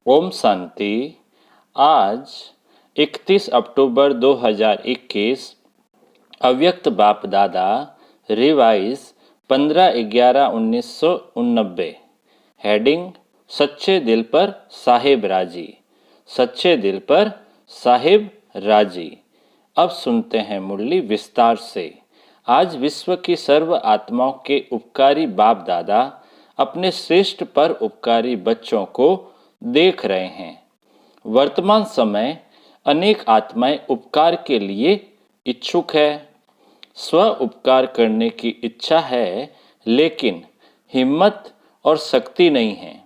ओम शांति। आज 31 अक्टूबर 2021 अव्यक्त बाप दादा रिवाइज 15/11/1989। हेडिंग सच्चे दिल पर साहिब राजी। सच्चे दिल पर साहिब राजी। अब सुनते हैं मुरली विस्तार से। आज विश्व की सर्व आत्माओं के उपकारी बाप दादा अपने श्रेष्ठ पर उपकारी बच्चों को देख रहे हैं। वर्तमान समय अनेक आत्माएं उपकार के लिए इच्छुक है, स्व उपकार करने की इच्छा है, लेकिन हिम्मत और शक्ति नहीं है।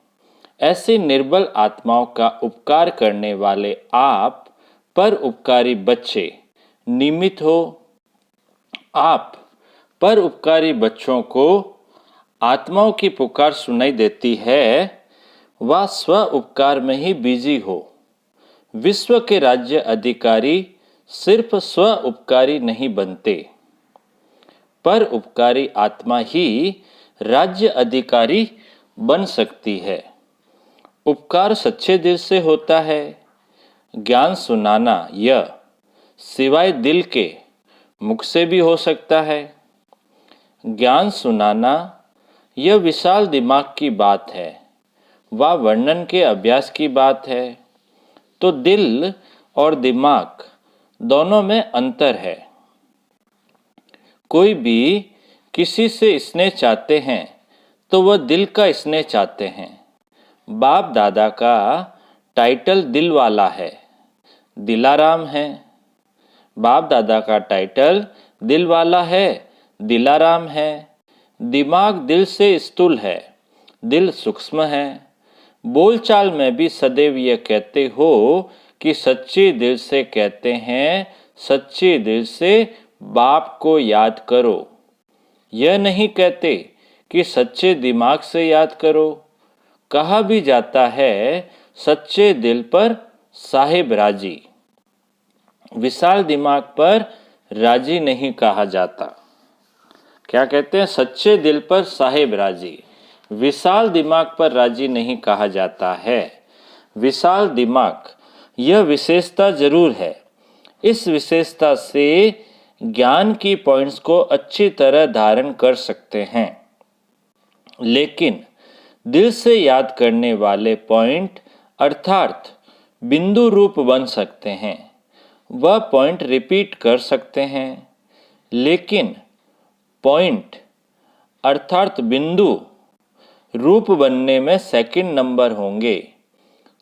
ऐसी निर्बल आत्माओं का उपकार करने वाले आप पर उपकारी बच्चे निमित्त हो। आप पर उपकारी बच्चों को आत्माओं की पुकार सुनाई देती है, वह स्व उपकार में ही बिजी हो। विश्व के राज्य अधिकारी सिर्फ स्व उपकारी नहीं बनते, पर उपकारी आत्मा ही राज्य अधिकारी बन सकती है। उपकार सच्चे दिल से होता है। ज्ञान सुनाना यह सिवाय दिल के मुख से भी हो सकता है। ज्ञान सुनाना यह विशाल दिमाग की बात है, वह वर्णन के अभ्यास की बात है। तो दिल और दिमाग दोनों में अंतर है। कोई भी किसी से स्नेह चाहते हैं तो वह दिल का स्नेह चाहते हैं। बाप दादा का टाइटल दिल वाला है, दिलाराम है। बाप दादा का टाइटल दिल वाला है, दिलाराम है। दिमाग दिल से स्थूल है, दिल सूक्ष्म है। बोलचाल में भी सदैव यह कहते हो कि सच्चे दिल से कहते हैं, सच्चे दिल से बाप को याद करो। यह नहीं कहते कि सच्चे दिमाग से याद करो। कहा भी जाता है सच्चे दिल पर साहिब राजी। विशाल दिमाग पर राजी नहीं कहा जाता। क्या कहते हैं? सच्चे दिल पर साहिब राजी। विशाल दिमाग पर राजी नहीं कहा जाता है। विशाल दिमाग यह विशेषता जरूर है। इस विशेषता से ज्ञान की पॉइंट्स को अच्छी तरह धारण कर सकते हैं, लेकिन दिल से याद करने वाले पॉइंट अर्थात बिंदु रूप बन सकते हैं। वह पॉइंट रिपीट कर सकते हैं, लेकिन पॉइंट अर्थात बिंदु रूप बनने में सेकंड नंबर होंगे।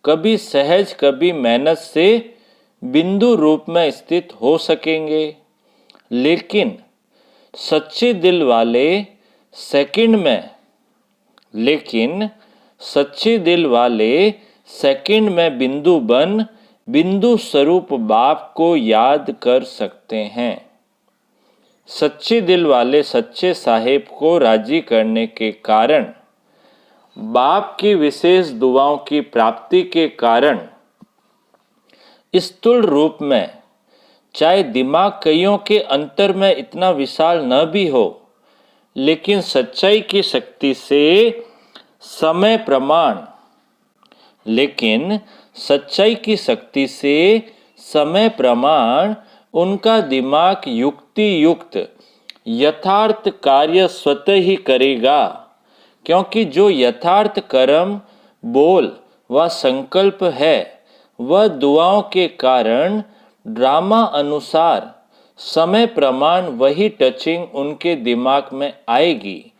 कभी सहज कभी मेहनत से बिंदु रूप में स्थित हो सकेंगे, लेकिन सच्चे दिल वाले सेकंड में बिंदु बन बिंदु स्वरूप बाप को याद कर सकते हैं। सच्चे दिल वाले सच्चे साहिब को राजी करने के कारण, बाप की विशेष दुआओं की प्राप्ति के कारण स्थूल रूप में, चाहे दिमाग कईयों के अंतर में इतना विशाल न भी हो, लेकिन सच्चाई की शक्ति से समय प्रमाण उनका दिमाग युक्ति युक्त यथार्थ कार्य स्वतः ही करेगा। क्योंकि जो यथार्थ कर्म, बोल व संकल्प है, वह दुआओं के कारण ड्रामा अनुसार समय प्रमाण वही टचिंग उनके दिमाग में आएगी।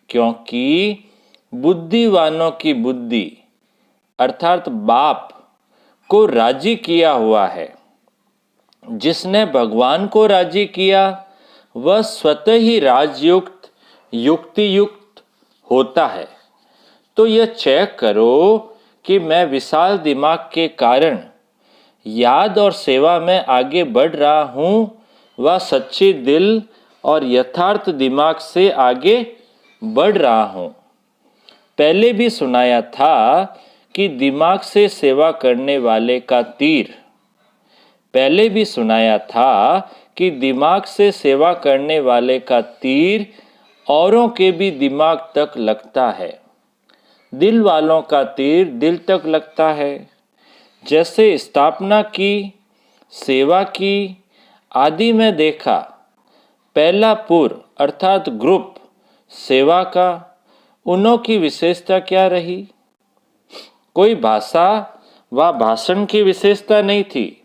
क्योंकि बुद्धिवानों की बुद्धि अर्थात बाप को राजी किया हुआ है। जिसने भगवान को राजी किया वह स्वतः ही राजयुक्त युक्ति युक्त होता है। तो यह चेक करो कि मैं विशाल दिमाग के कारण याद और सेवा में आगे बढ़ रहा हूँ, वह सच्चे दिल और यथार्थ दिमाग से आगे बढ़ रहा हूँ। पहले भी सुनाया था कि दिमाग से सेवा करने वाले का तीर औरों के भी दिमाग तक लगता है। दिल वालों का तीर दिल तक लगता है। जैसे स्थापना की, सेवा की आदि में देखा। पहला पुर अर्थात ग्रुप सेवा का, उनों की विशेषता क्या रही? कोई भाषा व भाषण की विशेषता नहीं थी।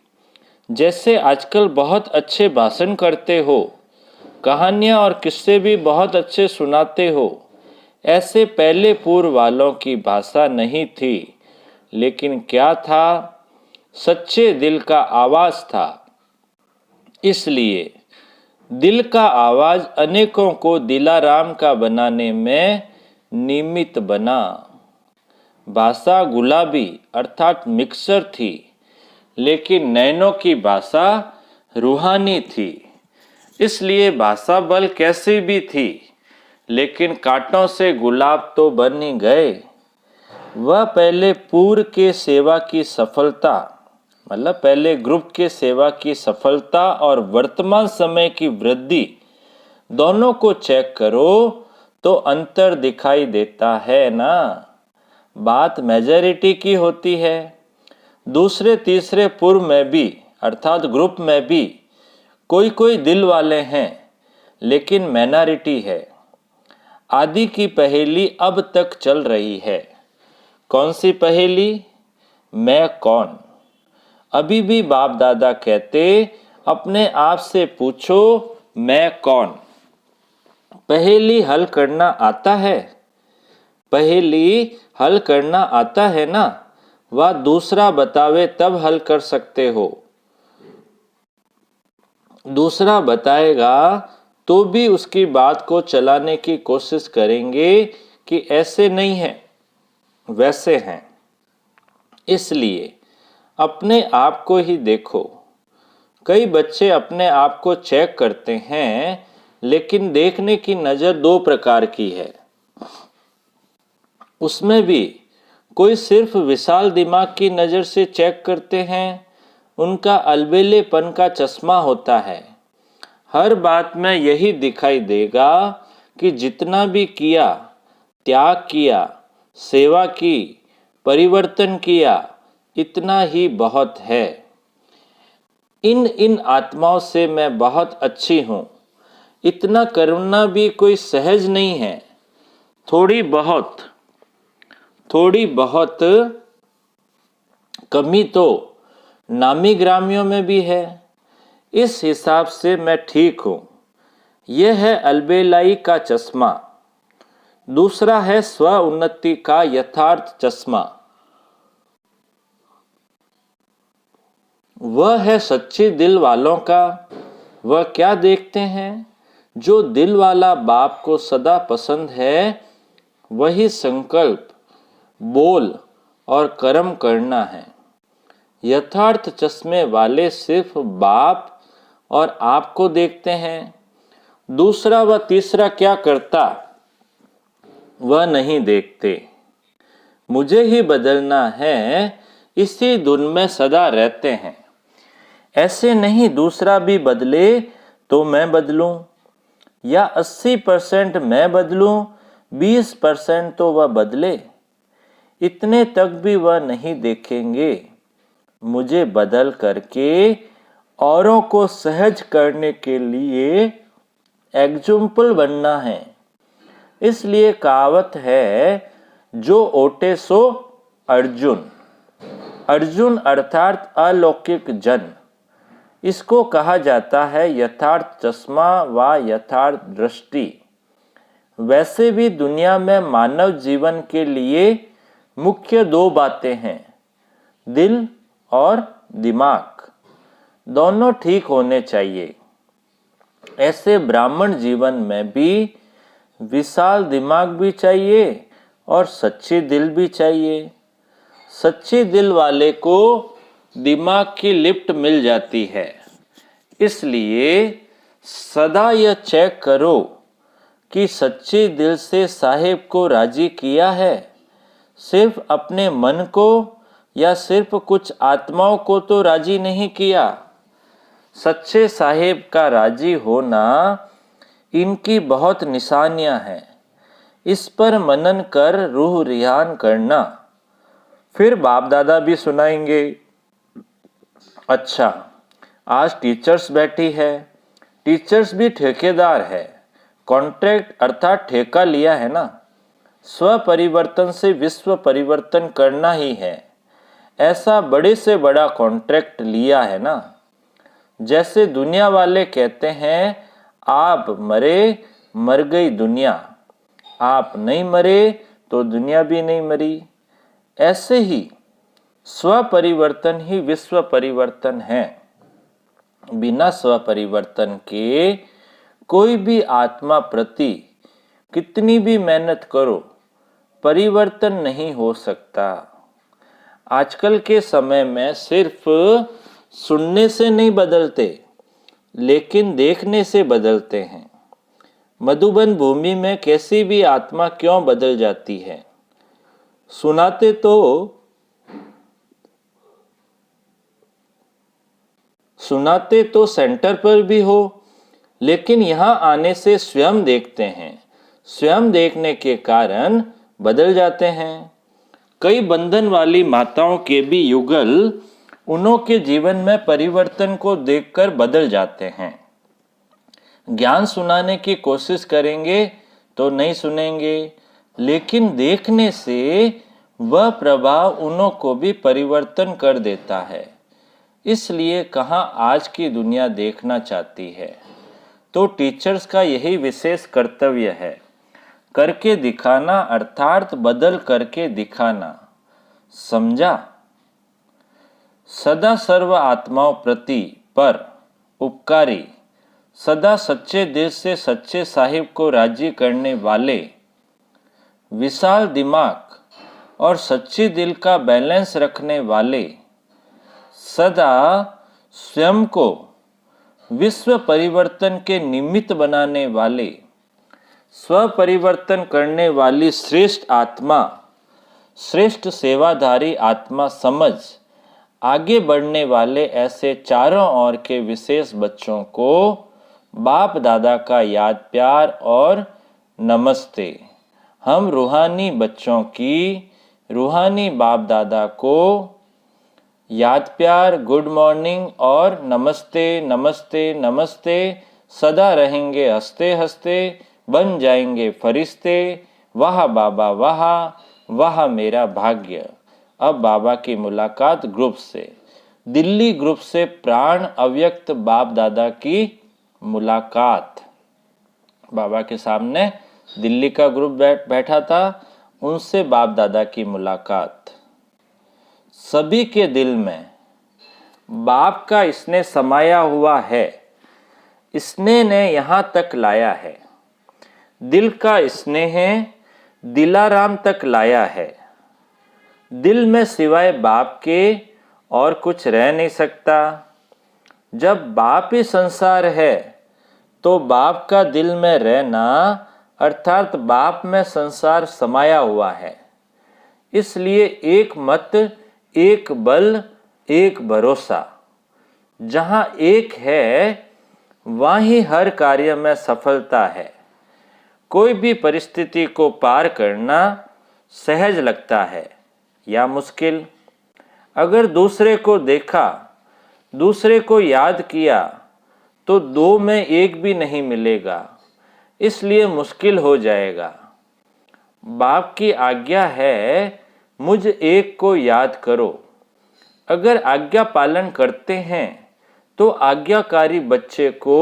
जैसे आजकल बहुत अच्छे भाषण करते हो, कहानियाँ और किस्से भी बहुत अच्छे सुनाते हो, ऐसे पहले पूर्व वालों की भाषा नहीं थी। लेकिन क्या था? सच्चे दिल का आवाज़ था। इसलिए दिल का आवाज़ अनेकों को दिलाराम का बनाने में निमित्त बना। भाषा गुलाबी अर्थात मिक्सर थी, लेकिन नैनों की भाषा रूहानी थी। इसलिए भाषा बल कैसी भी थी, लेकिन कांटों से गुलाब तो बन ही गए। वह पहले पूर्व के सेवा की सफलता, मतलब पहले ग्रुप के सेवा की सफलता और वर्तमान समय की वृद्धि दोनों को चेक करो तो अंतर दिखाई देता है ना। बात मेजॉरिटी की होती है। दूसरे तीसरे पूर्व में भी अर्थात ग्रुप में भी कोई कोई दिल वाले हैं, लेकिन माइनॉरिटी है। आदि की पहेली अब तक चल रही है। कौन सी पहेली? मैं कौन? अभी भी बाप दादा कहते, अपने आप से पूछो मैं कौन। पहेली हल करना आता है? पहेली हल करना आता है ना? वह दूसरा बतावे तब हल कर सकते हो। दूसरा बताएगा तो भी उसकी बात को चलाने की कोशिश करेंगे कि ऐसे नहीं है, वैसे हैं। इसलिए अपने आप को ही देखो। कई बच्चे अपने आप को चेक करते हैं, लेकिन देखने की नज़र दो प्रकार की है। उसमें भी कोई सिर्फ विशाल दिमाग की नज़र से चेक करते हैं, उनका अलबेलेपन का चश्मा होता है। हर बात में यही दिखाई देगा कि जितना भी किया, त्याग किया, सेवा की, परिवर्तन किया, इतना ही बहुत है। इन आत्माओं से मैं बहुत अच्छी हूँ, इतना करना भी कोई सहज नहीं है। थोड़ी बहुत कमी तो नामी ग्रामियों में भी है। इस हिसाब से मैं ठीक हूँ। यह है अलबेलाई का चश्मा। दूसरा है स्व उन्नति का यथार्थ चश्मा। वह है सच्चे दिल वालों का। वह क्या देखते हैं? जो दिल वाला बाप को सदा पसंद है, वही संकल्प, बोल और कर्म करना है। यथार्थ चश्मे वाले सिर्फ बाप और आपको देखते हैं। दूसरा व तीसरा क्या करता, वह नहीं देखते। मुझे ही बदलना है, इसी धुन में सदा रहते हैं। ऐसे नहीं दूसरा भी बदले तो मैं बदलूं, या 80% मैं बदलूं, 20% तो वह बदले। इतने तक भी वह नहीं देखेंगे। मुझे बदल करके औरों को सहज करने के लिए एग्जाम्पल बनना है। इसलिए कहावत है, जो ओटे सो अर्जुन। अर्जुन अर्थात अलौकिक जन। इसको कहा जाता है यथार्थ चश्मा व यथार्थ दृष्टि। वैसे भी दुनिया में मानव जीवन के लिए मुख्य दो बातें हैं, दिल और दिमाग। दोनों ठीक होने चाहिए। ऐसे ब्राह्मण जीवन में भी विशाल दिमाग भी चाहिए और सच्चे दिल भी चाहिए। सच्चे दिल वाले को दिमाग की लिफ्ट मिल जाती है। इसलिए सदा यह चेक करो कि सच्चे दिल से साहिब को राजी किया है। सिर्फ अपने मन को या सिर्फ कुछ आत्माओं को तो राजी नहीं किया। सच्चे साहिब का राजी होना, इनकी बहुत निशानियां हैं। इस पर मनन कर रूह रिहान करना। फिर बाप दादा भी सुनाएंगे। अच्छा, आज टीचर्स बैठी है। टीचर्स भी ठेकेदार है। कॉन्ट्रैक्ट अर्थात ठेका लिया है ना। स्व परिवर्तन से विश्व परिवर्तन करना ही है, ऐसा बड़े से बड़ा कॉन्ट्रैक्ट लिया है ना। जैसे दुनिया वाले कहते हैं, आप मरे मर गई दुनिया, आप नहीं मरे तो दुनिया भी नहीं मरी। ऐसे ही स्व परिवर्तन ही विश्व परिवर्तन है। बिना स्व परिवर्तन के कोई भी आत्मा प्रति कितनी भी मेहनत करो, परिवर्तन नहीं हो सकता। आजकल के समय में सिर्फ सुनने से नहीं बदलते, लेकिन देखने से बदलते हैं। मधुबन भूमि में कैसी भी आत्मा क्यों बदल जाती है? सुनाते तो सेंटर पर भी हो, लेकिन यहाँ आने से स्वयं देखते हैं। स्वयं देखने के कारण बदल जाते हैं। कई बंधन वाली माताओं के भी युगल उन्हों के जीवन में परिवर्तन को देखकर बदल जाते हैं। ज्ञान सुनाने की कोशिश करेंगे तो नहीं सुनेंगे, लेकिन देखने से वह प्रभाव उन्हों को भी परिवर्तन कर देता है। इसलिए कहाँ आज की दुनिया देखना चाहती है, तो टीचर्स का यही विशेष कर्तव्य है, करके दिखाना, अर्थात बदल करके दिखाना। समझा? सदा सर्व आत्माओं प्रति पर उपकारी, सदा सच्चे दिल से सच्चे साहिब को राजी करने वाले, विशाल दिमाग और सच्ची दिल का बैलेंस रखने वाले, सदा स्वयं को विश्व परिवर्तन के निमित्त बनाने वाले, स्व परिवर्तन करने वाली श्रेष्ठ आत्मा, श्रेष्ठ सेवाधारी आत्मा समझ आगे बढ़ने वाले ऐसे चारों ओर के विशेष बच्चों को बाप दादा का याद प्यार और नमस्ते। हम रूहानी बच्चों की रूहानी बाप दादा को याद प्यार, गुड मॉर्निंग और नमस्ते नमस्ते नमस्ते सदा रहेंगे हंसते हंसते, बन जाएंगे फरिश्ते। वाह बाबा वाह, वाह मेरा भाग्य। अब बाबा की मुलाकात ग्रुप से, दिल्ली ग्रुप से प्राण अव्यक्त बाप दादा की मुलाकात। बाबा के सामने दिल्ली का ग्रुप बैठा था, उनसे बाप दादा की मुलाकात। सभी के दिल में बाप का स्नेह समाया हुआ है। स्नेह ने यहाँ तक लाया है। दिल का स्नेह दिलाराम तक लाया है। दिल में सिवाय बाप के और कुछ रह नहीं सकता। जब बाप ही संसार है, तो बाप का दिल में रहना अर्थात बाप में संसार समाया हुआ है। इसलिए एक मत, एक बल, एक भरोसा। जहाँ एक है, वहीं हर कार्य में सफलता है। कोई भी परिस्थिति को पार करना सहज लगता है या मुश्किल। अगर दूसरे को देखा, दूसरे को याद किया, तो दो में एक भी नहीं मिलेगा, इसलिए मुश्किल हो जाएगा। बाप की आज्ञा है, मुझ एक को याद करो। अगर आज्ञा पालन करते हैं, तो आज्ञाकारी बच्चे को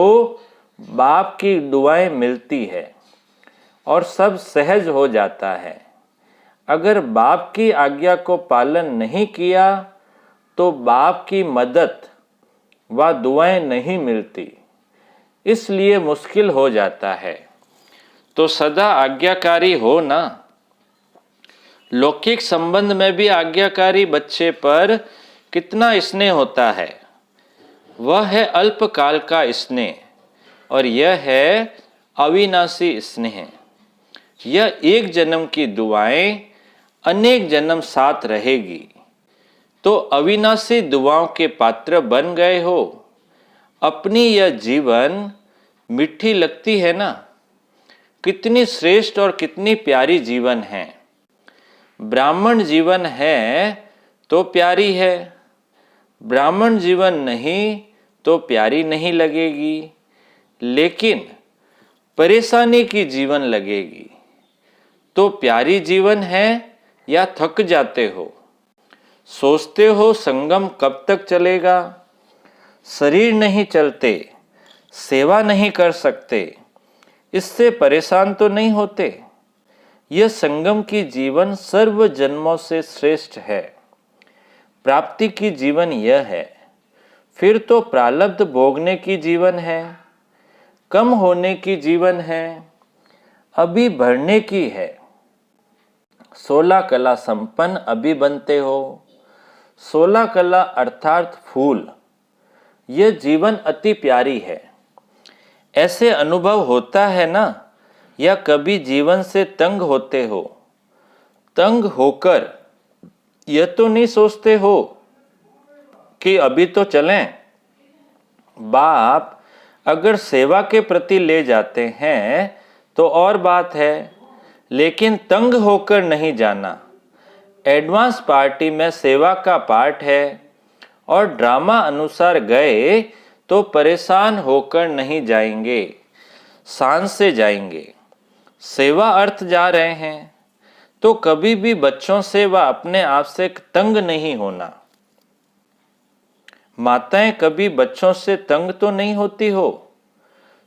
बाप की दुआएं मिलती है और सब सहज हो जाता है। अगर बाप की आज्ञा को पालन नहीं किया, तो बाप की मदद व दुआएं नहीं मिलती, इसलिए मुश्किल हो जाता है। तो सदा आज्ञाकारी हो ना। लौकिक संबंध में भी आज्ञाकारी बच्चे पर कितना स्नेह होता है। वह है अल्पकाल का स्नेह, और यह है अविनाशी स्नेह। यह एक जन्म की दुआएं अनेक जन्म साथ रहेगी। तो अविनाशी दुआओं के पात्र बन गए हो। अपनी यह जीवन मिठी लगती है ना। कितनी श्रेष्ठ और कितनी प्यारी जीवन है। ब्राह्मण जीवन है तो प्यारी है, ब्राह्मण जीवन नहीं तो प्यारी नहीं लगेगी, लेकिन परेशानी की जीवन लगेगी। तो प्यारी जीवन है या थक जाते हो? सोचते हो संगम कब तक चलेगा? शरीर नहीं चलते, सेवा नहीं कर सकते, इससे परेशान तो नहीं होते? यह संगम की जीवन सर्व जन्मों से श्रेष्ठ है। प्राप्ति की जीवन यह है। फिर तो प्रारब्ध भोगने की जीवन है, कम होने की जीवन है, अभी बढ़ने की है। 16 कला संपन्न अभी बनते हो। 16 कला अर्थात फूल। यह जीवन अति प्यारी है। ऐसे अनुभव होता है ना? या कभी जीवन से तंग होते हो? तंग होकर यह तो नहीं सोचते हो कि अभी तो चलें? बाप अगर सेवा के प्रति ले जाते हैं तो और बात है, लेकिन तंग होकर नहीं जाना। एडवांस पार्टी में सेवा का पार्ट है और ड्रामा अनुसार गए तो परेशान होकर नहीं जाएंगे, शान से जाएंगे। सेवा अर्थ जा रहे हैं तो कभी भी बच्चों से व अपने आप से तंग नहीं होना। माताएं कभी बच्चों से तंग तो नहीं होती हो?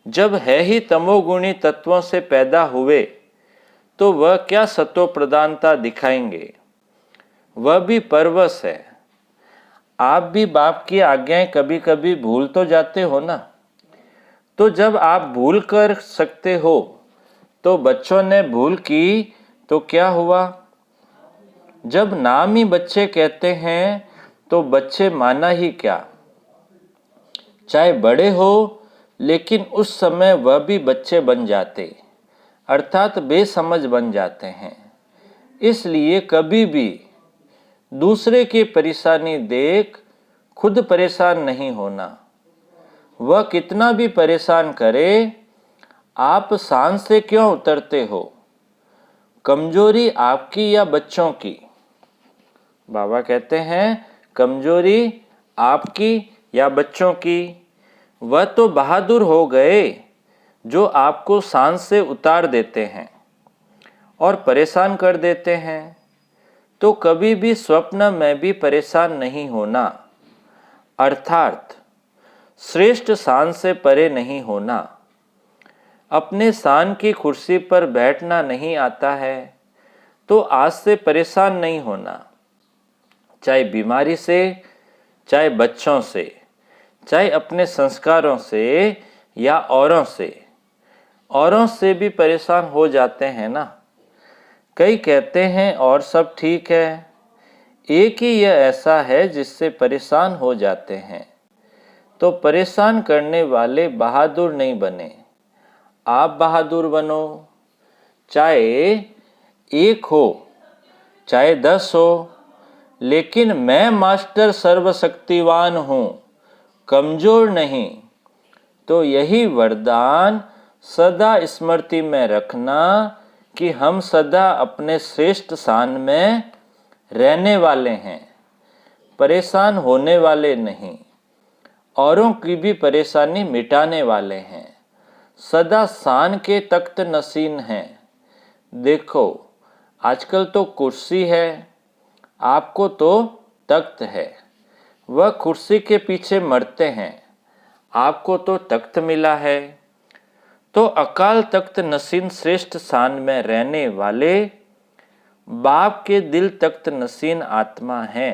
जब है ही तमोगुणी तत्वों से पैदा हुए तो वह क्या सत्व प्रधानता दिखाएंगे? वह भी परवश है। आप भी बाप की आज्ञाएं कभी कभी भूल तो जाते हो ना? तो जब आप भूल कर सकते हो तो बच्चों ने भूल की तो क्या हुआ? जब नाम ही बच्चे कहते हैं तो बच्चे माना ही क्या? चाहे बड़े हो, लेकिन उस समय वह भी बच्चे बन जाते, अर्थात बेसमझ बन जाते हैं। इसलिए कभी भी दूसरे की परेशानी देख खुद परेशान नहीं होना। वह कितना भी परेशान करे, आप शान से क्यों उतरते हो? कमजोरी आपकी या बच्चों की? बाबा कहते हैं कमजोरी आपकी या बच्चों की? वह तो बहादुर हो गए जो आपको शान से उतार देते हैं और परेशान कर देते हैं। तो कभी भी स्वप्न में भी परेशान नहीं होना, अर्थात श्रेष्ठ शान से परे नहीं होना। अपने शान की कुर्सी पर बैठना नहीं आता है तो आज से परेशान नहीं होना, चाहे बीमारी से, चाहे बच्चों से, चाहे अपने संस्कारों से या औरों से। औरों से भी परेशान हो जाते हैं ना। कई कहते हैं और सब ठीक है, एक ही यह ऐसा है जिससे परेशान हो जाते हैं। तो परेशान करने वाले बहादुर नहीं बने, आप बहादुर बनो। चाहे 1 हो, चाहे 10 हो, लेकिन मैं मास्टर सर्वशक्तिवान हूँ, कमजोर नहीं। तो यही वरदान सदा स्मृति में रखना कि हम सदा अपने श्रेष्ठ शान में रहने वाले हैं, परेशान होने वाले नहीं, औरों की भी परेशानी मिटाने वाले हैं, सदा शान के तख्त नशीन हैं। देखो आजकल तो कुर्सी है, आपको तो तख्त है। वह कुर्सी के पीछे मरते हैं, आपको तो तख्त मिला है। तो अकाल तख्त नशीन श्रेष्ठ शान में रहने वाले बाप के दिल तख्त नशीन आत्मा है।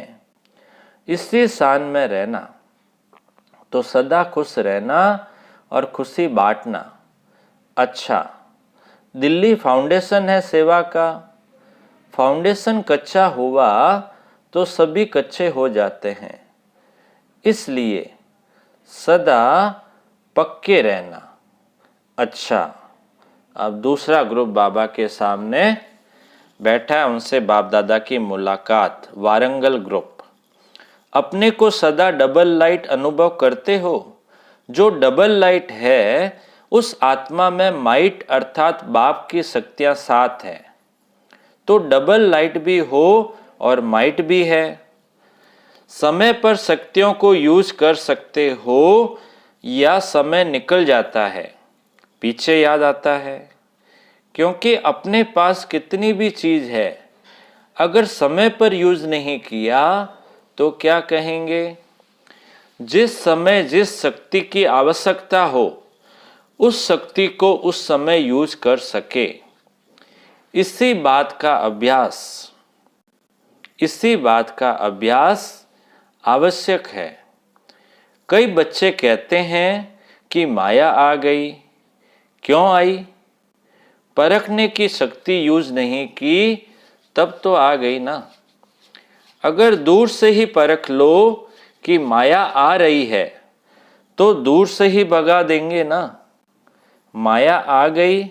इसी शान में रहना तो सदा खुश रहना और खुशी बांटना। अच्छा, दिल्ली फाउंडेशन है सेवा का। फाउंडेशन कच्चा हुआ तो सभी कच्चे हो जाते हैं, इसलिए सदा पक्के रहना। अच्छा, अब दूसरा ग्रुप बाबा के सामने बैठा है, उनसे बाप दादा की मुलाकात। वारंगल ग्रुप। अपने को सदा डबल लाइट अनुभव करते हो? जो डबल लाइट है उस आत्मा में माइट अर्थात बाप की शक्तियां साथ है, तो डबल लाइट भी हो और माइट भी है। समय पर शक्तियों को यूज कर सकते हो या समय निकल जाता है, पीछे याद आता है। क्योंकि अपने पास कितनी भी चीज है, अगर समय पर यूज नहीं किया तो क्या कहेंगे। जिस समय जिस शक्ति की आवश्यकता हो, उस शक्ति को उस समय यूज कर सके, इसी बात का अभ्यास आवश्यक है। कई बच्चे कहते हैं कि माया आ गई। क्यों आई? परखने की शक्ति यूज नहीं की, तब तो आ गई ना। अगर दूर से ही परख लो कि माया आ रही है, तो दूर से ही भगा देंगे ना। माया आ गई,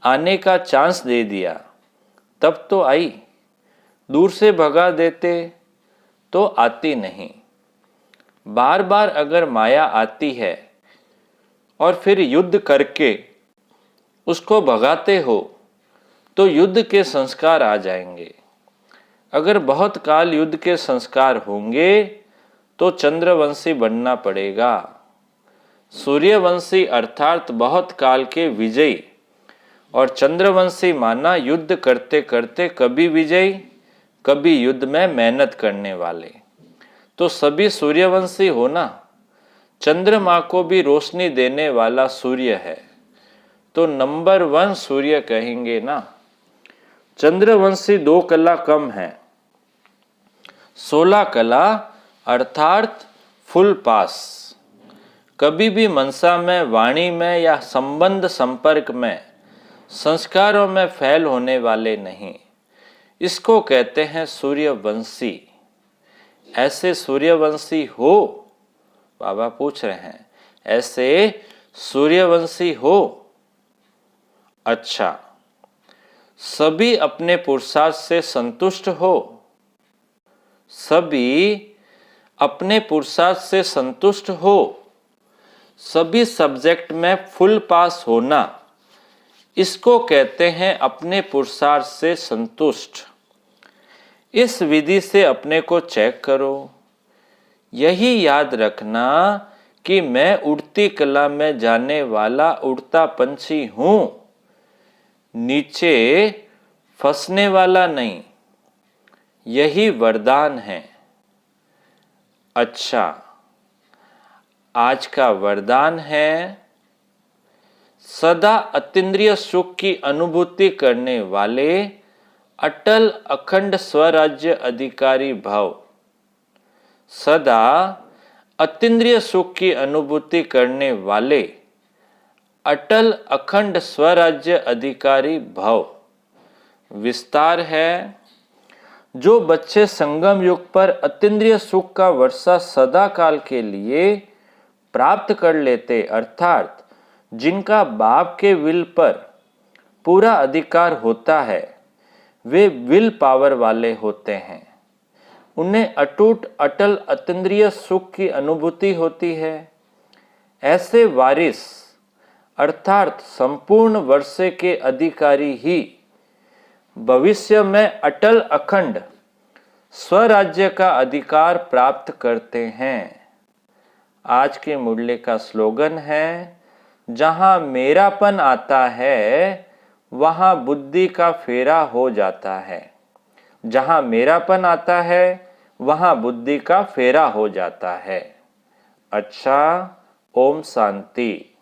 आने का चांस दे दिया, तब तो आई। दूर से भगा देते तो आती नहीं। बार बार अगर माया आती है और फिर युद्ध करके उसको भगाते हो, तो युद्ध के संस्कार आ जाएंगे। अगर बहुत काल युद्ध के संस्कार होंगे तो चंद्रवंशी बनना पड़ेगा। सूर्यवंशी अर्थात बहुत काल के विजयी, और चंद्रवंशी माना युद्ध करते करते कभी विजयी कभी युद्ध में मेहनत करने वाले। तो सभी सूर्यवंशी हो ना। चंद्रमा को भी रोशनी देने वाला सूर्य है, तो नंबर 1 सूर्य कहेंगे ना। चंद्रवंशी 2 कला कम है, 16 कला अर्थात फुल पास। कभी भी मनसा में, वाणी में या संबंध संपर्क में, संस्कारों में फेल होने वाले नहीं। इसको कहते हैं सूर्यवंशी। ऐसे सूर्यवंशी हो? बाबा पूछ रहे हैं, ऐसे सूर्यवंशी हो? अच्छा, सभी अपने पुरुषार्थ से संतुष्ट हो? सभी अपने पुरुषार्थ से संतुष्ट हो? सभी सब्जेक्ट में फुल पास होना, इसको कहते हैं अपने पुरुषार्थ से संतुष्ट। इस विधि से अपने को चेक करो। यही याद रखना कि मैं उड़ती कला में जाने वाला उड़ता पंछी हूं, नीचे फंसने वाला नहीं। यही वरदान है। अच्छा, आज का वरदान है, सदा अतीन्द्रिय सुख की अनुभूति करने वाले अटल अखंड स्वराज्य अधिकारी भव। सदा अतीन्द्रिय सुख की अनुभूति करने वाले अटल अखंड स्वराज्य अधिकारी भव। विस्तार है, जो बच्चे संगम युग पर अतीन्द्रिय सुख का वर्षा सदा काल के लिए प्राप्त कर लेते, अर्थात जिनका बाप के विल पर पूरा अधिकार होता है, वे विल पावर वाले होते हैं। उन्हें अटूट अटल अतीन्द्रिय सुख की अनुभूति होती है। ऐसे वारिस अर्थात संपूर्ण वर्षे के अधिकारी ही भविष्य में अटल अखंड स्वराज्य का अधिकार प्राप्त करते हैं। आज के मुरली का स्लोगन है, जहां मेरापन आता है वहां बुद्धि का फेरा हो जाता है। जहां मेरापन आता है वहां बुद्धि का फेरा हो जाता है। अच्छा, ओम शांति।